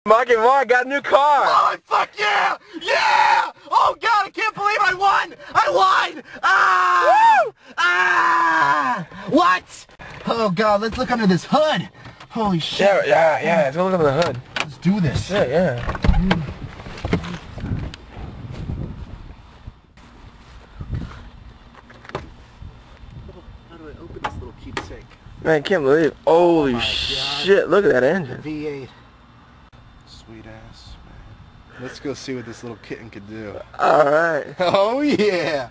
Mark and Mark got a new car! Oh, fuck yeah! Yeah! Oh, God, I can't believe I won! I won! Ah! Woo! Ah! What? Oh, God, let's look under this hood. Holy shit. Yeah, let's go look under the hood. Let's do this. Yeah. How do I open this little keepsake? Man, I can't believe it. Holy shit, look at that engine. V8. Sweet ass, man. Let's go see what this little kitten could do. Alright. Oh, yeah!